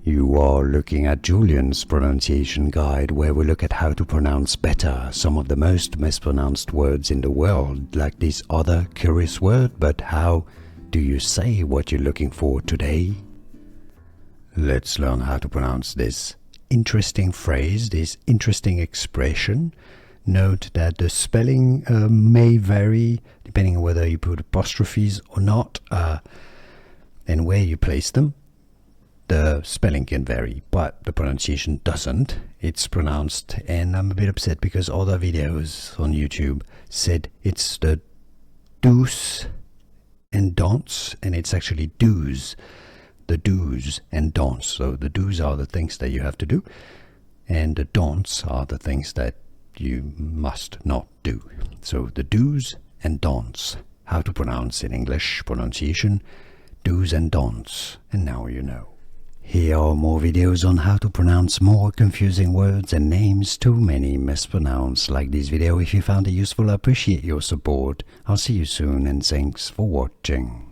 You are looking at Julian's pronunciation guide, where we look at how to pronounce better some of the most mispronounced words in the world, like this other curious word. But how do you say what you're looking for today? Let's learn how to pronounce this interesting phrase, this interesting expression. Note that the spelling may vary depending on whether you put apostrophes or not, and where you place them. The spelling can vary, but the pronunciation doesn't. It's pronounced, and I'm a bit upset because other videos on YouTube said it's the do's and don'ts, and it's actually do's. The do's and don'ts. So the do's are the things that you have to do, and the don'ts are the things that you must not do. So the do's and don'ts. How to pronounce in English pronunciation, do's and don'ts. And now you know. Here are more videos on how to pronounce more confusing words and names too many mispronounced. Like this video if you found it useful. I appreciate your support. I'll see you soon, and thanks for watching.